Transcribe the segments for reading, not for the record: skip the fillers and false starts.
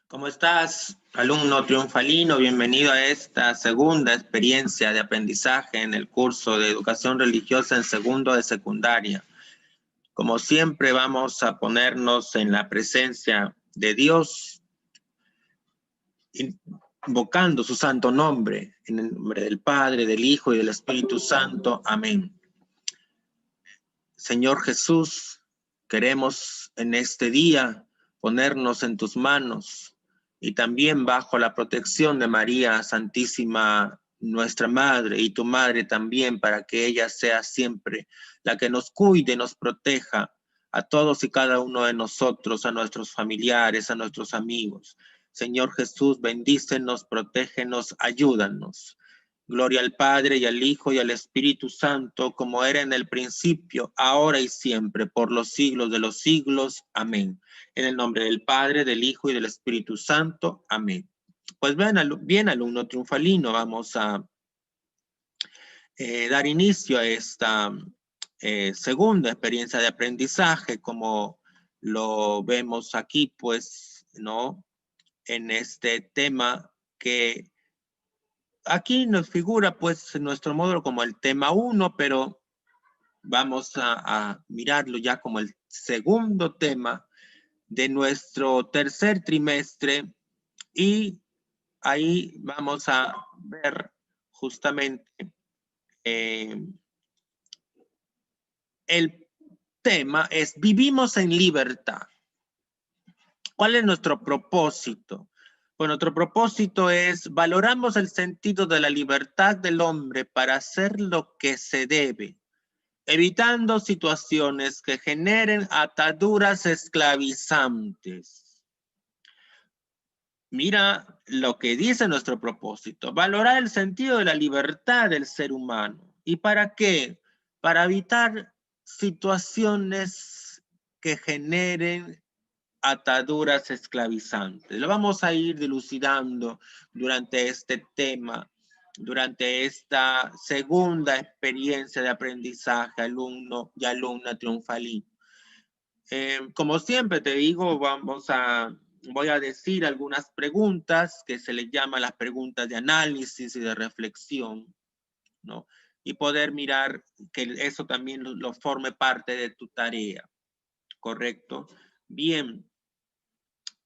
¿Cómo estás, alumno triunfalino? Bienvenido a esta segunda experiencia de aprendizaje en el curso de Educación Religiosa en segundo de secundaria. Como siempre, vamos a ponernos en la presencia de Dios, invocando su santo nombre, en el nombre del Padre, del Hijo y del Espíritu Santo. Amén. Señor Jesús, queremos en este día ponernos en tus manos y también bajo la protección de María Santísima, nuestra Madre, y tu Madre también, para que ella sea siempre la que nos cuide, nos proteja a todos y cada uno de nosotros, a nuestros familiares, a nuestros amigos. Señor Jesús, bendícenos, protégenos, ayúdanos. Gloria al Padre, y al Hijo, y al Espíritu Santo, como era en el principio, ahora y siempre, por los siglos de los siglos. Amén. En el nombre del Padre, del Hijo y del Espíritu Santo. Amén. Pues bien, alumno triunfalino, vamos a dar inicio a esta segunda experiencia de aprendizaje, como lo vemos aquí, pues, ¿no? En este tema que aquí nos figura pues en nuestro módulo como el tema 1, pero vamos a mirarlo ya como el segundo tema de nuestro tercer trimestre, y ahí vamos a ver justamente el tema es vivimos en libertad. ¿Cuál es nuestro propósito? Pues nuestro propósito es valoramos el sentido de la libertad del hombre para hacer lo que se debe, evitando situaciones que generen ataduras esclavizantes. Mira lo que dice nuestro propósito: valorar el sentido de la libertad del ser humano. ¿Y para qué? Para evitar situaciones que generen ataduras esclavizantes. Lo vamos a ir dilucidando durante este tema, durante esta segunda experiencia de aprendizaje, alumno y alumna triunfalino. Como siempre te digo, voy a decir algunas preguntas que se les llama las preguntas de análisis y de reflexión, ¿no? Y poder mirar que eso también lo forme parte de tu tarea, ¿correcto? Bien.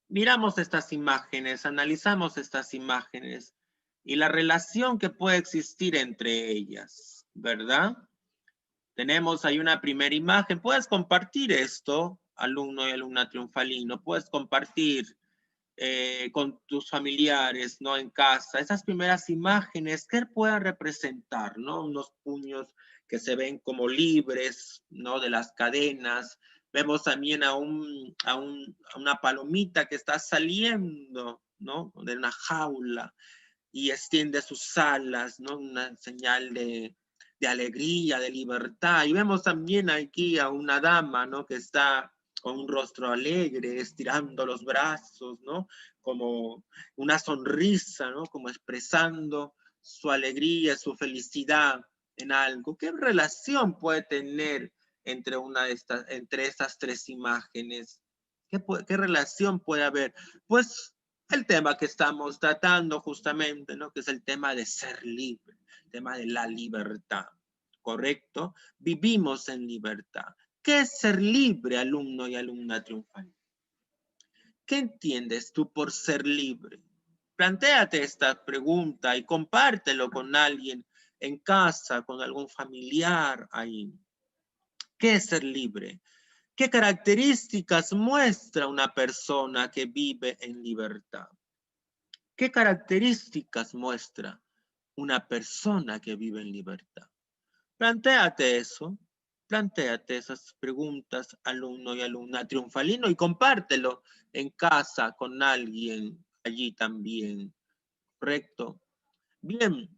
Miramos estas imágenes, analizamos estas imágenes y la relación que puede existir entre ellas, ¿verdad? Tenemos ahí una primera imagen. Puedes compartir esto, alumno y alumna triunfalino. Puedes compartir con tus familiares, ¿no? En casa, esas primeras imágenes que puedan representar, ¿no? Unos puños que se ven como libres, ¿no? De las cadenas. Vemos también a una palomita que está saliendo, ¿no? De una jaula y extiende sus alas, ¿no? Una señal de alegría, de libertad. Y vemos también aquí a una dama, ¿no? Que está con un rostro alegre, estirando los brazos, ¿no? Como una sonrisa, ¿no? Como expresando su alegría, su felicidad en algo. ¿Qué relación puede tener entre estas tres imágenes? ¿Qué relación puede haber? Pues el tema que estamos tratando justamente, ¿no? Que es el tema de ser libre, el tema de la libertad, ¿correcto? Vivimos en libertad. ¿Qué es ser libre, alumno y alumna triunfal? ¿Qué entiendes tú por ser libre? Plantéate esta pregunta y compártelo con alguien en casa, con algún familiar ahí. ¿Qué es ser libre? ¿Qué características muestra una persona que vive en libertad? ¿Qué características muestra una persona que vive en libertad? Plantéate eso, plantéate esas preguntas, alumno y alumna triunfalino, y compártelo en casa con alguien allí también, ¿correcto? Bien,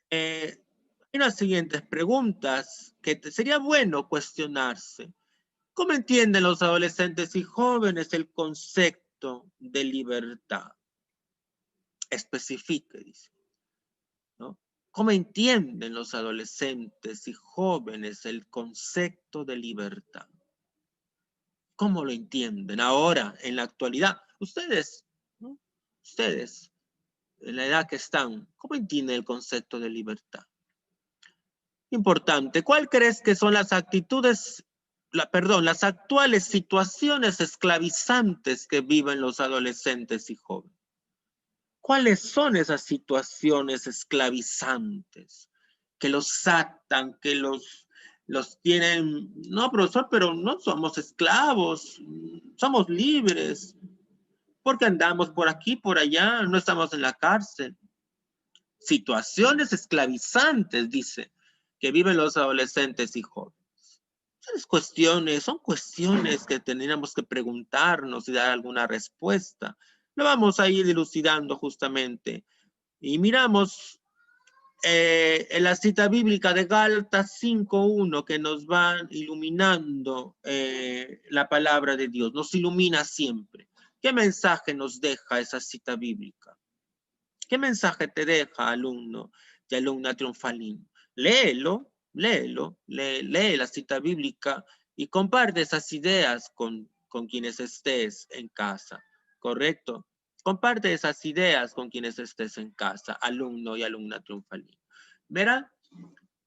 hay unas siguientes preguntas que sería bueno cuestionarse. ¿Cómo entienden los adolescentes y jóvenes el concepto de libertad? Especifique, dice, ¿no? ¿Cómo entienden los adolescentes y jóvenes el concepto de libertad? ¿Cómo lo entienden ahora, en la actualidad? Ustedes, ¿no? Ustedes, en la edad que están, ¿cómo entienden el concepto de libertad? Importante, ¿cuál crees que son las actitudes, las actuales situaciones esclavizantes que viven los adolescentes y jóvenes? ¿Cuáles son esas situaciones esclavizantes que los atan, que los tienen? No, profesor, pero no somos esclavos, somos libres, porque andamos por aquí, por allá, no estamos en la cárcel. Situaciones esclavizantes, dice, que viven los adolescentes y jóvenes. Son cuestiones que tendríamos que preguntarnos y dar alguna respuesta. Lo vamos a ir dilucidando justamente. Y miramos en la cita bíblica de Gálatas 5:1 que nos va iluminando la palabra de Dios, nos ilumina siempre. ¿Qué mensaje nos deja esa cita bíblica? ¿Qué mensaje te deja, alumno y alumna triunfalín? Léelo, lee la cita bíblica y comparte esas ideas con quienes estés en casa, ¿correcto? Comparte esas ideas con quienes estés en casa, alumno y alumna triunfalín. ¿Verá?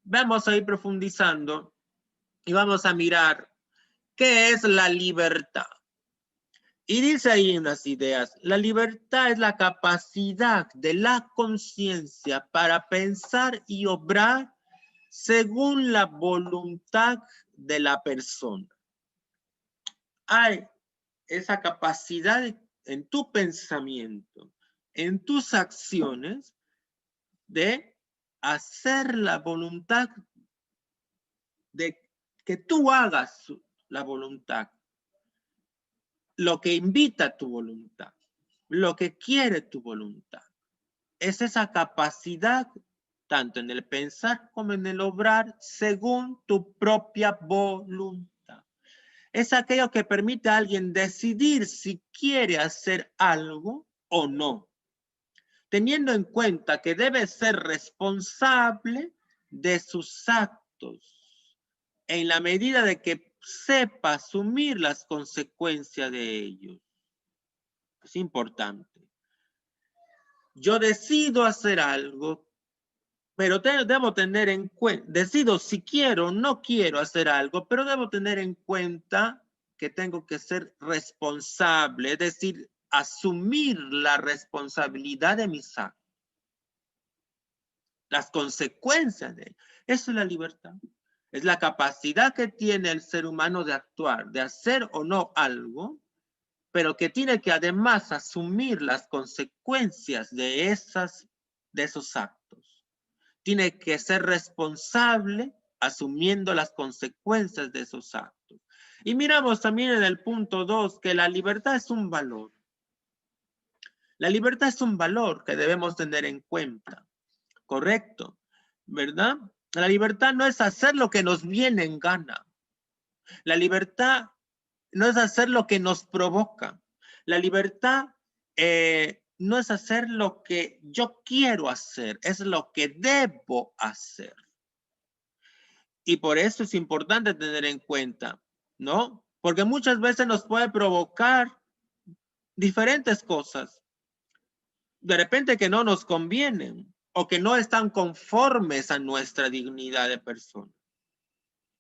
Vamos a ir profundizando y vamos a mirar qué es la libertad. Y dice ahí unas ideas, la libertad es la capacidad de la conciencia para pensar y obrar según la voluntad de la persona. Hay esa capacidad en tu pensamiento, en tus acciones, de hacer la voluntad, de que tú hagas la voluntad, lo que invita tu voluntad, lo que quiere tu voluntad. Es esa capacidad, tanto en el pensar como en el obrar, según tu propia voluntad. Es aquello que permite a alguien decidir si quiere hacer algo o no, teniendo en cuenta que debe ser responsable de sus actos, en la medida de que sepa asumir las consecuencias de ellos. Es importante. Yo decido hacer algo, pero debo tener en cuenta, decido si quiero o no quiero hacer algo, pero debo tener en cuenta que tengo que ser responsable, es decir, asumir la responsabilidad de mis actos, las consecuencias de ello. Eso es la libertad. Es la capacidad que tiene el ser humano de actuar, de hacer o no algo, pero que tiene que además asumir las consecuencias de esos actos. Tiene que ser responsable asumiendo las consecuencias de esos actos. Y miramos también en el punto 2 que la libertad es un valor. La libertad es un valor que debemos tener en cuenta, correcto, ¿verdad? La libertad no es hacer lo que nos viene en gana. La libertad no es hacer lo que nos provoca. La libertad no es hacer lo que yo quiero hacer, es lo que debo hacer. Y por eso es importante tener en cuenta, ¿no? Porque muchas veces nos puede provocar diferentes cosas, de repente que no nos convienen o que no están conformes a nuestra dignidad de persona.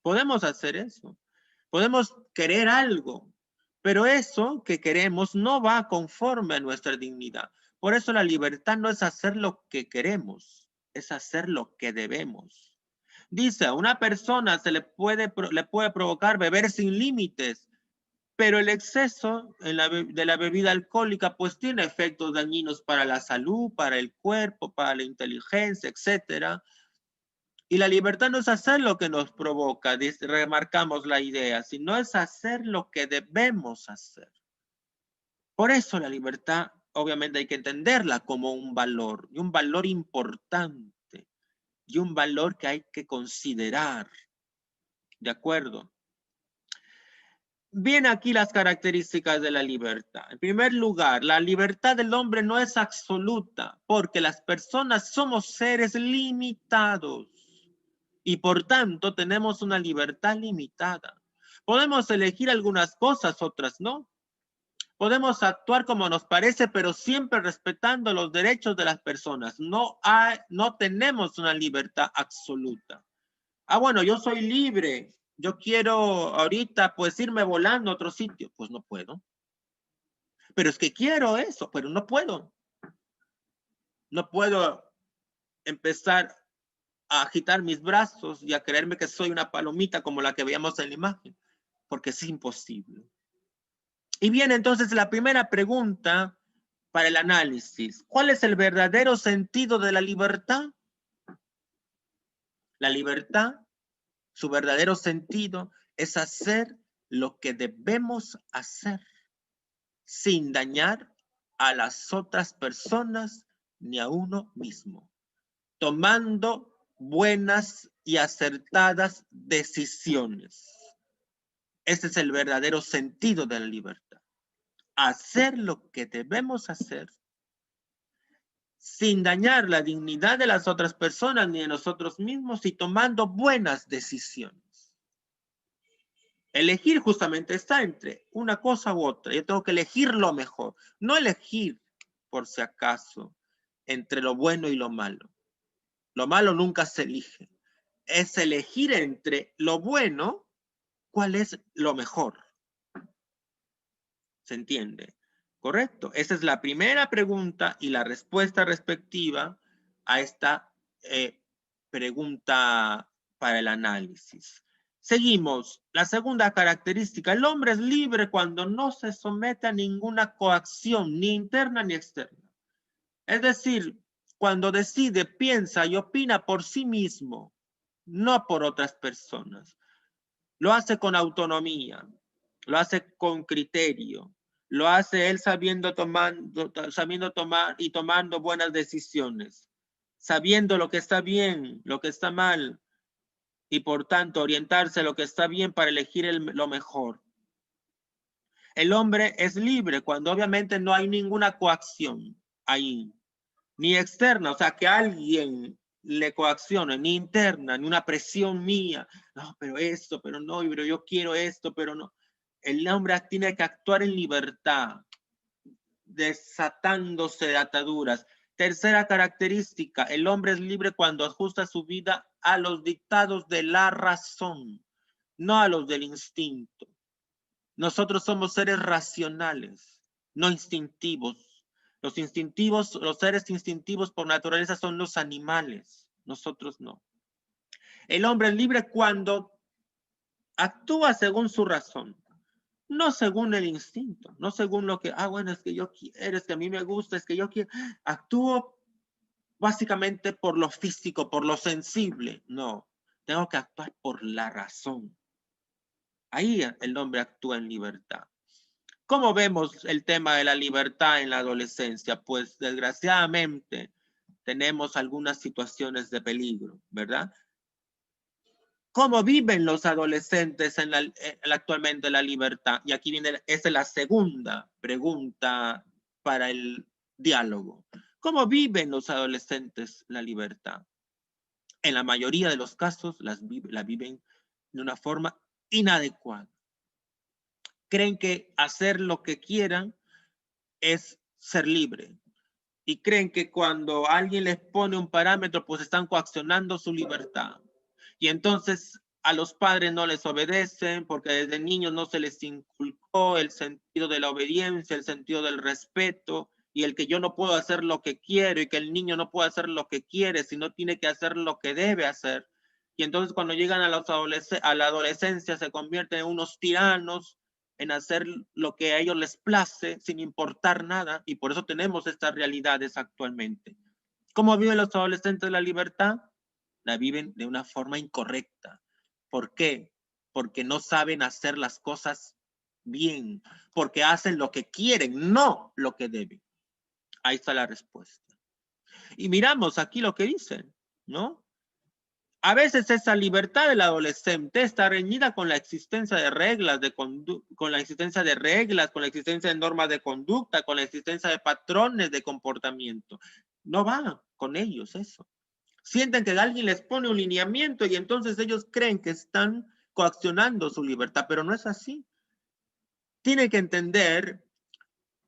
Podemos hacer eso. Podemos querer algo, pero eso que queremos no va conforme a nuestra dignidad. Por eso la libertad no es hacer lo que queremos, es hacer lo que debemos. Dice, a una persona le puede provocar beber sin límites, pero el exceso de la bebida alcohólica pues tiene efectos dañinos para la salud, para el cuerpo, para la inteligencia, etcétera. Y la libertad no es hacer lo que nos provoca, remarcamos la idea, sino es hacer lo que debemos hacer. Por eso la libertad, obviamente hay que entenderla como un valor, y un valor importante, y un valor que hay que considerar. ¿De acuerdo? Bien, aquí las características de la libertad. En primer lugar, la libertad del hombre no es absoluta, porque las personas somos seres limitados. Y por tanto tenemos una libertad limitada. Podemos elegir algunas cosas, otras no. Podemos actuar como nos parece, pero siempre respetando los derechos de las personas. No tenemos una libertad absoluta. Ah, bueno, yo soy libre. Yo quiero ahorita pues irme volando a otro sitio. Pues no puedo. Pero es que quiero eso, pero no puedo. No puedo empezar a agitar mis brazos y a creerme que soy una palomita como la que veíamos en la imagen, porque es imposible. Y viene entonces la primera pregunta para el análisis. ¿Cuál es el verdadero sentido de la libertad? La libertad, su verdadero sentido es hacer lo que debemos hacer sin dañar a las otras personas ni a uno mismo, tomando buenas y acertadas decisiones. Ese es el verdadero sentido de la libertad. Hacer lo que debemos hacer sin dañar la dignidad de las otras personas ni de nosotros mismos y tomando buenas decisiones. Elegir justamente está entre una cosa u otra. Yo tengo que elegir lo mejor, no elegir por si acaso entre lo bueno y lo malo. Lo malo nunca se elige. Es elegir entre lo bueno, cuál es lo mejor. ¿Se entiende? Correcto. Esa es la primera pregunta y la respuesta respectiva a esta pregunta para el análisis. Seguimos. La segunda característica. El hombre es libre cuando no se somete a ninguna coacción, ni interna ni externa. Es decir, cuando decide, piensa y opina por sí mismo, no por otras personas. Lo hace con autonomía, lo hace con criterio, lo hace él sabiendo tomar y tomando buenas decisiones, sabiendo lo que está bien, lo que está mal, y por tanto orientarse a lo que está bien para elegir lo mejor. El hombre es libre cuando obviamente no hay ninguna coacción ahí, ni externa, o sea, que alguien le coaccione, ni interna, ni una presión mía. No, pero esto, pero no, pero yo quiero esto, pero no. El hombre tiene que actuar en libertad, desatándose de ataduras. Tercera característica, el hombre es libre cuando ajusta su vida a los dictados de la razón, no a los del instinto. Nosotros somos seres racionales, no instintivos. Los instintivos, los seres instintivos por naturaleza son los animales, nosotros no. El hombre es libre cuando actúa según su razón, no según el instinto, no según lo que, bueno, es que yo quiero, es que a mí me gusta, es que yo quiero. Actúo básicamente por lo físico, por lo sensible. No, tengo que actuar por la razón. Ahí el hombre actúa en libertad. ¿Cómo vemos el tema de la libertad en la adolescencia? Pues desgraciadamente tenemos algunas situaciones de peligro, ¿verdad? ¿Cómo viven los adolescentes actualmente la libertad? Y aquí viene, esa es la segunda pregunta para el diálogo. ¿Cómo viven los adolescentes la libertad? En la mayoría de los casos la viven de una forma inadecuada. Creen que hacer lo que quieran es ser libre. Y creen que cuando alguien les pone un parámetro, pues están coaccionando su libertad. Y entonces a los padres no les obedecen porque desde niños no se les inculcó el sentido de la obediencia, el sentido del respeto y el que yo no puedo hacer lo que quiero y que el niño no puede hacer lo que quiere, sino tiene que hacer lo que debe hacer. Y entonces cuando llegan a la adolescencia se convierten en unos tiranos, en hacer lo que a ellos les place sin importar nada, y por eso tenemos estas realidades actualmente. ¿Cómo viven los adolescentes la libertad? La viven de una forma incorrecta. ¿Por qué? Porque no saben hacer las cosas bien, porque hacen lo que quieren, no lo que deben. Ahí está la respuesta. Y miramos aquí lo que dicen, ¿no? A veces esa libertad del adolescente está reñida con la existencia de reglas, con la existencia de reglas, con la existencia de normas de conducta, con la existencia de patrones de comportamiento. No va con ellos eso. Sienten que alguien les pone un lineamiento y entonces ellos creen que están coaccionando su libertad, pero no es así. Tienen que entender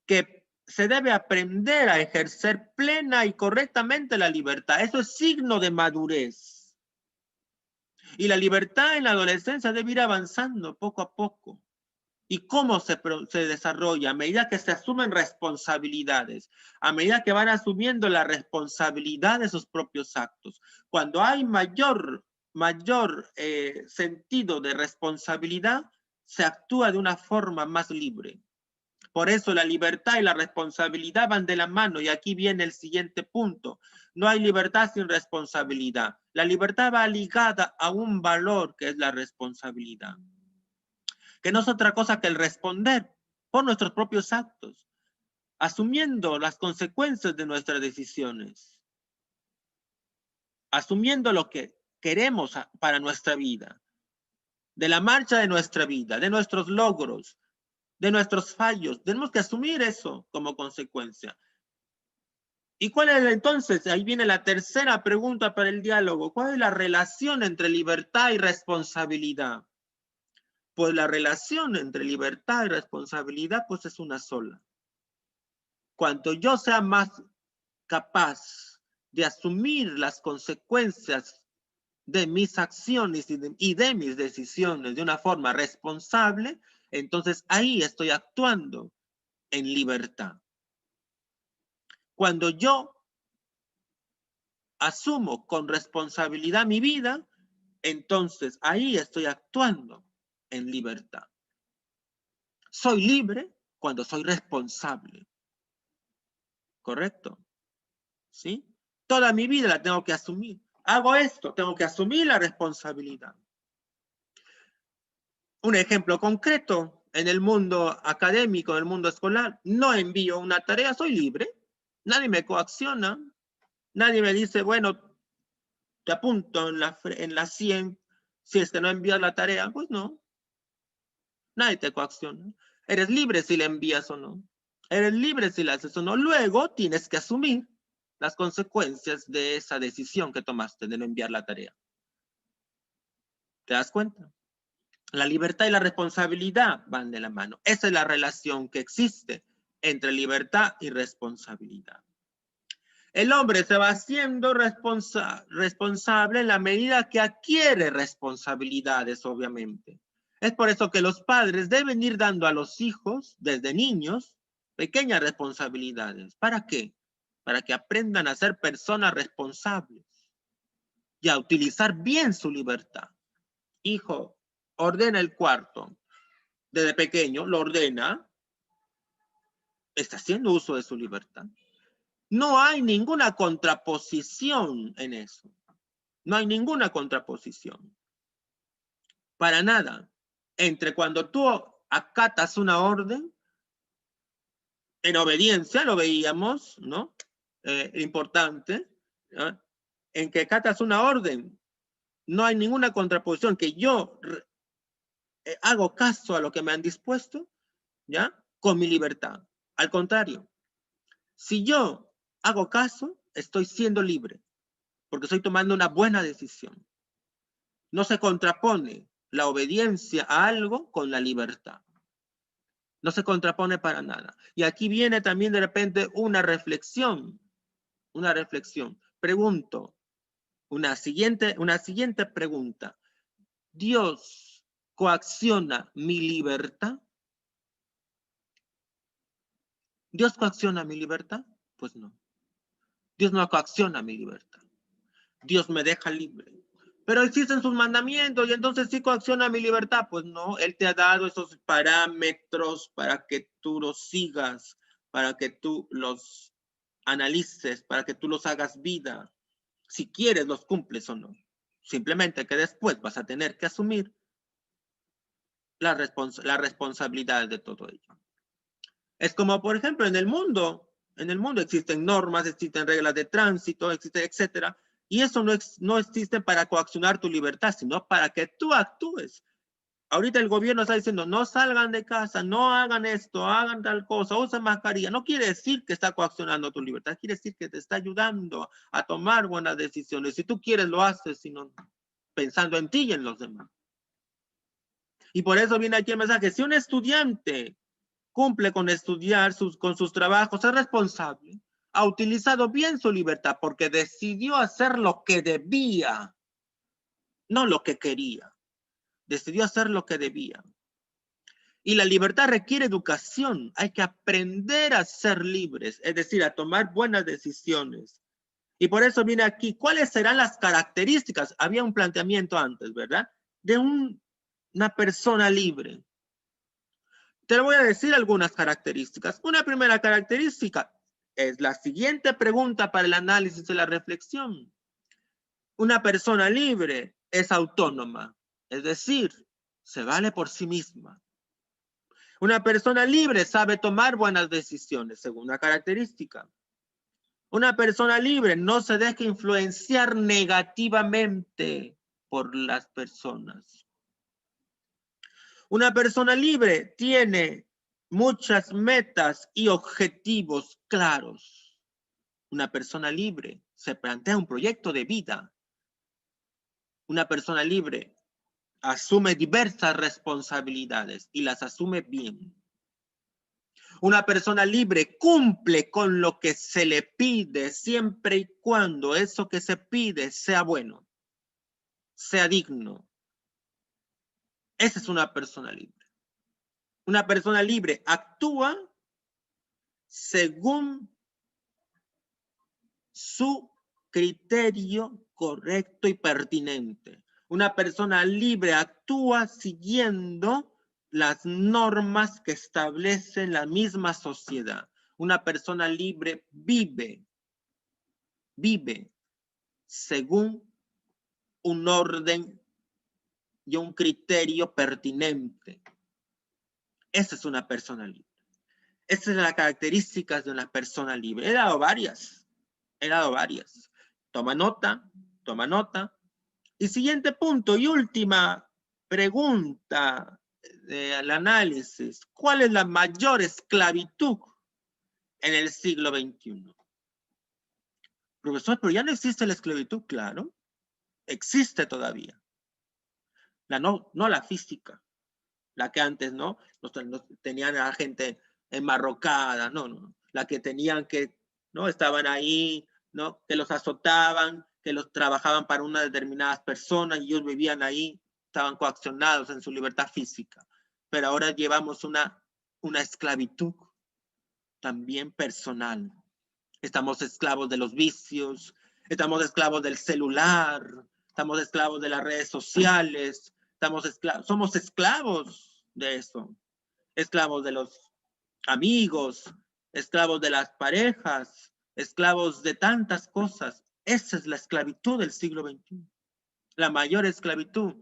que se debe aprender a ejercer plena y correctamente la libertad. Eso es signo de madurez. Y la libertad en la adolescencia debe ir avanzando poco a poco. ¿Y cómo se desarrolla? A medida que se asumen responsabilidades, a medida que van asumiendo la responsabilidad de sus propios actos. Cuando hay mayor sentido de responsabilidad, se actúa de una forma más libre. Por eso la libertad y la responsabilidad van de la mano. Y aquí viene el siguiente punto. No hay libertad sin responsabilidad. La libertad va ligada a un valor que es la responsabilidad, que no es otra cosa que el responder por nuestros propios actos, asumiendo las consecuencias de nuestras decisiones, asumiendo lo que queremos para nuestra vida, de la marcha de nuestra vida, de nuestros logros, de nuestros fallos. Tenemos que asumir eso como consecuencia. ¿Y cuál es entonces? Ahí viene la tercera pregunta para el diálogo. ¿Cuál es la relación entre libertad y responsabilidad? Pues la relación entre libertad y responsabilidad pues es una sola. Cuanto yo sea más capaz de asumir las consecuencias de mis acciones y de mis decisiones de una forma responsable, entonces ahí estoy actuando en libertad. Cuando yo asumo con responsabilidad mi vida, entonces ahí estoy actuando en libertad. Soy libre cuando soy responsable. ¿Correcto? ¿Sí? Toda mi vida la tengo que asumir. Hago esto, tengo que asumir la responsabilidad. Un ejemplo concreto, en el mundo académico, en el mundo escolar, no envío una tarea, soy libre. Nadie me coacciona. Nadie me dice, bueno, te apunto en la 100 si es que no envías la tarea. Pues no. Nadie te coacciona. Eres libre si la envías o no. Eres libre si la haces o no. Luego tienes que asumir las consecuencias de esa decisión que tomaste de no enviar la tarea. ¿Te das cuenta? La libertad y la responsabilidad van de la mano. Esa es la relación que existe entre libertad y responsabilidad. El hombre se va haciendo responsable en la medida que adquiere responsabilidades, obviamente. Es por eso que los padres deben ir dando a los hijos, desde niños, pequeñas responsabilidades. ¿Para qué? Para que aprendan a ser personas responsables y a utilizar bien su libertad. Hijo, ordena el cuarto. Desde pequeño lo ordena, está haciendo uso de su libertad. No hay ninguna contraposición en eso. No hay ninguna contraposición. Para nada. Entre cuando tú acatas una orden, en obediencia, lo veíamos, ¿no? Importante, ¿no? En que acatas una orden, no hay ninguna contraposición, que yo hago caso a lo que me han dispuesto, ¿ya? Con mi libertad. Al contrario, si yo hago caso, estoy siendo libre, porque estoy tomando una buena decisión. No se contrapone la obediencia a algo con la libertad. No se contrapone para nada. Y aquí viene también de repente una reflexión. Una reflexión. Pregunto, una siguiente pregunta. ¿Dios coacciona mi libertad? ¿Dios coacciona mi libertad? Pues no. Dios no coacciona mi libertad. Dios me deja libre. Pero existen sus mandamientos y entonces sí coacciona mi libertad. Pues no, Él te ha dado esos parámetros para que tú los sigas, para que tú los analices, para que tú los hagas vida. Si quieres, los cumples o no. Simplemente que después vas a tener que asumir la responsabilidad de todo ello. Es como, por ejemplo, en el mundo existen normas, existen reglas de tránsito, etcétera. Y eso no existe para coaccionar tu libertad, sino para que tú actúes. Ahorita el gobierno está diciendo, no salgan de casa, no hagan esto, hagan tal cosa, usen mascarilla. No quiere decir que está coaccionando tu libertad, quiere decir que te está ayudando a tomar buenas decisiones. Si tú quieres, lo haces, sino pensando en ti y en los demás. Y por eso viene aquí el mensaje. Si un estudiante cumple con estudiar con sus trabajos, es responsable, ha utilizado bien su libertad porque decidió hacer lo que debía, no lo que quería. Decidió hacer lo que debía. Y la libertad requiere educación. Hay que aprender a ser libres, es decir, a tomar buenas decisiones. Y por eso viene aquí, ¿cuáles serán las características? Había un planteamiento antes, ¿verdad? De una persona libre. Te voy a decir algunas características. Una primera característica es la siguiente pregunta para el análisis y la reflexión. Una persona libre es autónoma, es decir, se vale por sí misma. Una persona libre sabe tomar buenas decisiones, segunda característica. Una persona libre no se deja influenciar negativamente por las personas. Una persona libre tiene muchas metas y objetivos claros. Una persona libre se plantea un proyecto de vida. Una persona libre asume diversas responsabilidades y las asume bien. Una persona libre cumple con lo que se le pide siempre y cuando eso que se pide sea bueno, sea digno. Esa es una persona libre. Una persona libre actúa según su criterio correcto y pertinente. Una persona libre actúa siguiendo las normas que establece la misma sociedad. Una persona libre vive según un orden y un criterio pertinente. Esa es una persona libre. Esas son las características de una persona libre. He dado varias. Toma nota, toma nota. Y siguiente punto y última pregunta del análisis. ¿Cuál es la mayor esclavitud en el siglo XXI? Profesor, pero ya no existe la esclavitud, claro. Existe todavía. No la física, la que antes, ¿no? Nos tenían a la gente enmarrocada, no. La que tenían que, ¿no? Estaban ahí, ¿no? Que los azotaban, que los trabajaban para unas determinadas personas y ellos vivían ahí, estaban coaccionados en su libertad física. Pero ahora llevamos una esclavitud también personal. Estamos esclavos de los vicios, estamos esclavos del celular, estamos esclavos de las redes sociales, somos esclavos de eso, esclavos de los amigos, esclavos de las parejas, esclavos de tantas cosas. Esa es la esclavitud del siglo XXI, la mayor esclavitud.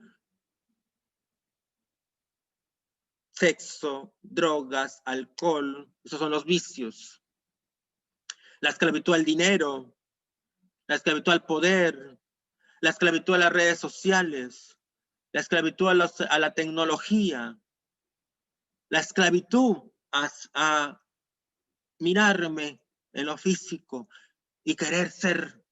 Sexo, drogas, alcohol, esos son los vicios. La esclavitud al dinero, la esclavitud al poder, la esclavitud a las redes sociales, la esclavitud a la tecnología, la esclavitud a mirarme en lo físico y querer ser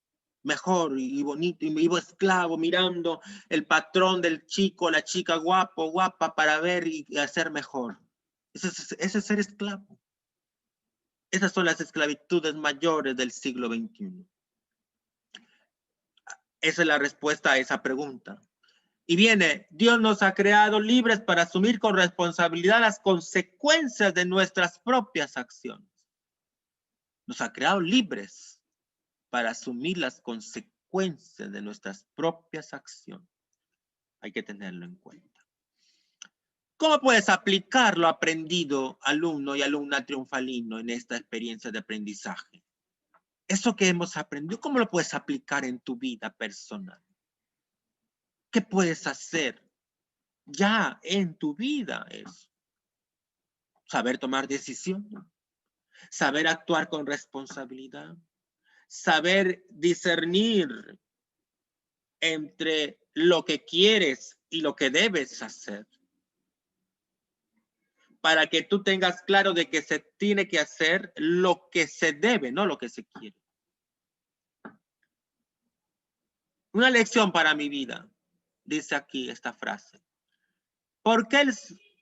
mejor y bonito, y vivo esclavo mirando el patrón del chico, la chica guapo, guapa para ver y hacer mejor. Ese es ser esclavo. Esas son las esclavitudes mayores del siglo XXI. Esa es la respuesta a esa pregunta. Y viene, Dios nos ha creado libres para asumir con responsabilidad las consecuencias de nuestras propias acciones. Nos ha creado libres para asumir las consecuencias de nuestras propias acciones. Hay que tenerlo en cuenta. ¿Cómo puedes aplicar lo aprendido, alumno y alumna triunfalino, en esta experiencia de aprendizaje? Eso que hemos aprendido, ¿cómo lo puedes aplicar en tu vida personal? ¿Qué puedes hacer ya en tu vida? Eso. Saber tomar decisiones, saber actuar con responsabilidad, saber discernir entre lo que quieres y lo que debes hacer, para que tú tengas claro de que se tiene que hacer lo que se debe, no lo que se quiere. Una lección para mi vida, dice aquí esta frase. ¿Por qué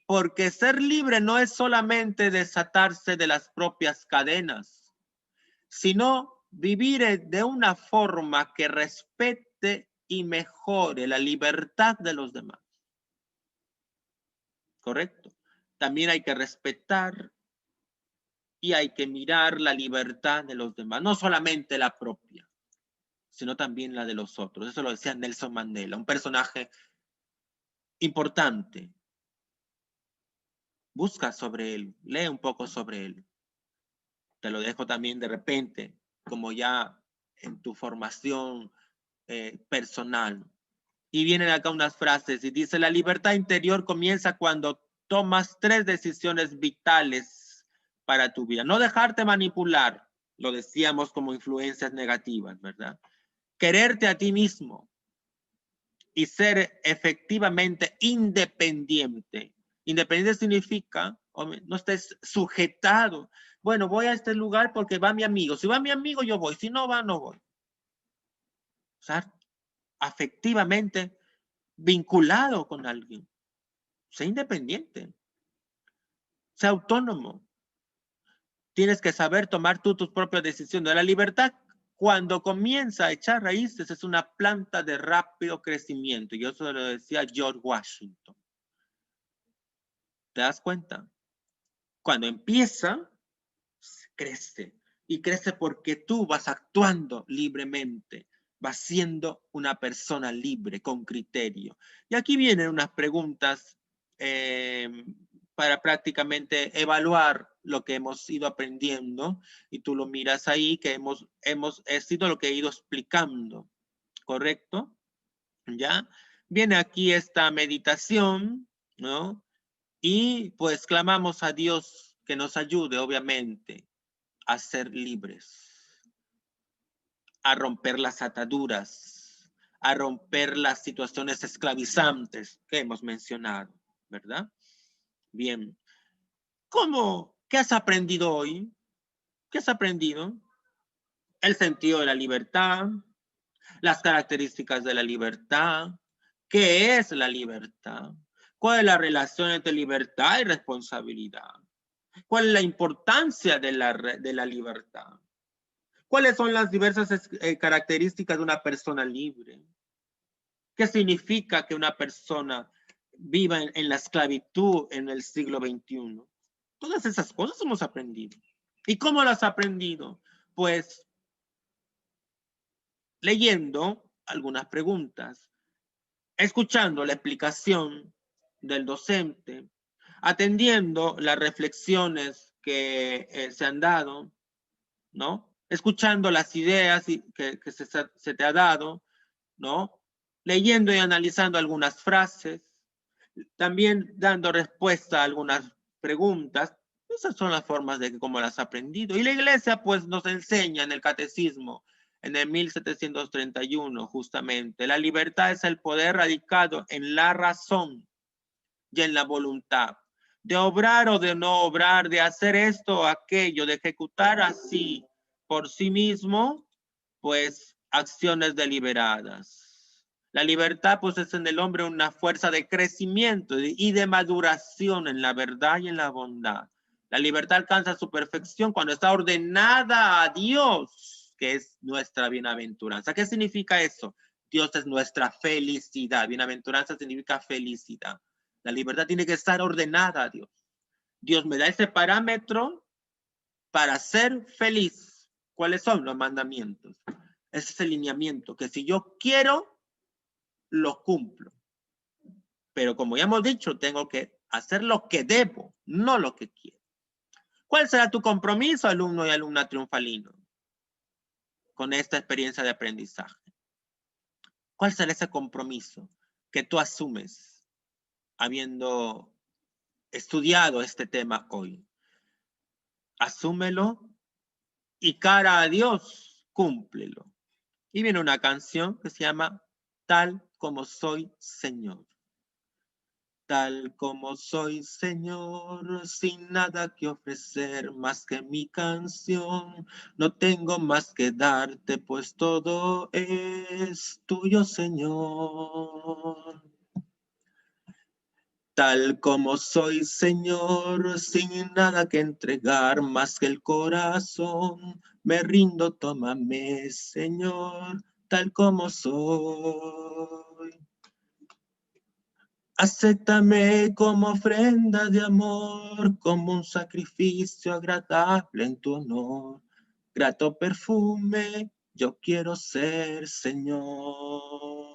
Porque ser libre no es solamente desatarse de las propias cadenas, sino vivir de una forma que respete y mejore la libertad de los demás. ¿Correcto? También hay que respetar y hay que mirar la libertad de los demás, no solamente la propia, sino también la de los otros. Eso lo decía Nelson Mandela, un personaje importante. Busca sobre él, lee un poco sobre él. Te lo dejo también de repente, como ya en tu formación personal. Y vienen acá unas frases y dice, la libertad interior comienza cuando tomas 3 decisiones vitales para tu vida. No dejarte manipular, lo decíamos como influencias negativas, ¿verdad? Quererte a ti mismo y ser efectivamente independiente. Independiente significa, no estés sujetado. Bueno, voy a este lugar porque va mi amigo. Si va mi amigo, yo voy. Si no va, no voy. O sea, afectivamente vinculado con alguien. Sé independiente. Sé autónomo. Tienes que saber tomar tú tus propias decisiones. La libertad, cuando comienza a echar raíces, es una planta de rápido crecimiento. Y eso lo decía George Washington. ¿Te das cuenta? Cuando empieza, crece. Y crece porque tú vas actuando libremente. Vas siendo una persona libre, con criterio. Y aquí vienen unas preguntas para prácticamente evaluar lo que hemos ido aprendiendo. Y tú lo miras ahí, que he sido lo que he ido explicando. ¿Correcto? ¿Ya? Viene aquí esta meditación, ¿no? Y pues clamamos a Dios que nos ayude, obviamente, a ser libres, a romper las ataduras, a romper las situaciones esclavizantes que hemos mencionado, ¿verdad? Bien. ¿Cómo? ¿Qué has aprendido hoy? ¿Qué has aprendido? El sentido de la libertad, las características de la libertad, ¿qué es la libertad? ¿Cuál es la relación entre libertad y responsabilidad? ¿Cuál es la importancia de la libertad? ¿Cuáles son las diversas características de una persona libre? ¿Qué significa que una persona viva en la esclavitud en el siglo XXI? Todas esas cosas hemos aprendido. ¿Y cómo las has aprendido? Pues leyendo algunas preguntas, escuchando la explicación del docente, atendiendo las reflexiones que se han dado, ¿no? Escuchando las ideas que se te ha dado, ¿no? Leyendo y analizando algunas frases, también dando respuesta a algunas preguntas. Esas son las formas de cómo las has aprendido. Y la iglesia pues nos enseña en el catecismo, en el 1731 justamente, la libertad es el poder radicado en la razón y en la voluntad, de obrar o de no obrar, de hacer esto o aquello, de ejecutar así por sí mismo, pues acciones deliberadas. La libertad pues es en el hombre una fuerza de crecimiento y de maduración en la verdad y en la bondad. La libertad alcanza su perfección cuando está ordenada a Dios, que es nuestra bienaventuranza. ¿Qué significa eso? Dios es nuestra felicidad. Bienaventuranza significa felicidad. La libertad tiene que estar ordenada a Dios. Dios me da ese parámetro para ser feliz. ¿Cuáles son los mandamientos? Ese es el lineamiento, que si yo quiero, lo cumplo. Pero como ya hemos dicho, tengo que hacer lo que debo, no lo que quiero. ¿Cuál será tu compromiso, alumno y alumna triunfalino, con esta experiencia de aprendizaje? ¿Cuál será ese compromiso que tú asumes habiendo estudiado este tema hoy? Asúmelo y cara a Dios, cúmplelo. Y viene una canción que se llama Tal como soy, Señor. Tal como soy, Señor, sin nada que ofrecer más que mi canción. No tengo más que darte, pues todo es tuyo, Señor. Tal como soy, Señor, sin nada que entregar más que el corazón, me rindo, tómame, Señor, tal como soy. Acéptame como ofrenda de amor, como un sacrificio agradable en tu honor. Grato perfume, yo quiero ser, Señor.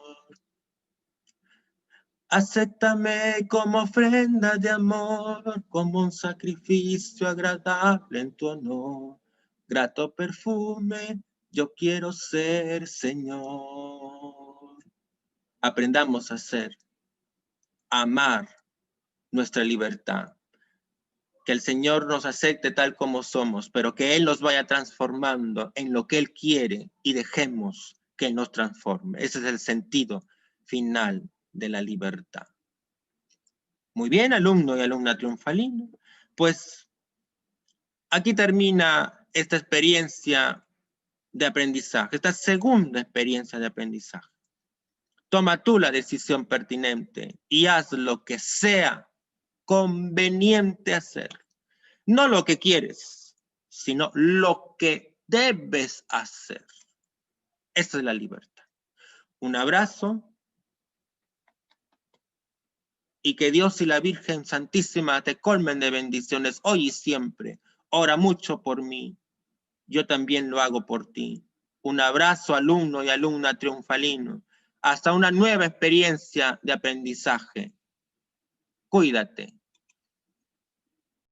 Acéptame como ofrenda de amor, como un sacrificio agradable en tu honor. Grato perfume, yo quiero ser, Señor. Aprendamos a ser, a amar nuestra libertad. Que el Señor nos acepte tal como somos, pero que Él nos vaya transformando en lo que Él quiere y dejemos que nos transforme. Ese es el sentido final de la libertad. Muy bien, alumno y alumna triunfalino. Pues aquí termina esta experiencia de aprendizaje, esta segunda experiencia de aprendizaje. Toma tú la decisión pertinente y haz lo que sea conveniente hacer. No lo que quieres, sino lo que debes hacer. Esa es la libertad. Un abrazo y que Dios y la Virgen Santísima te colmen de bendiciones hoy y siempre. Ora mucho por mí. Yo también lo hago por ti. Un abrazo, alumno y alumna triunfalino. Hasta una nueva experiencia de aprendizaje. Cuídate.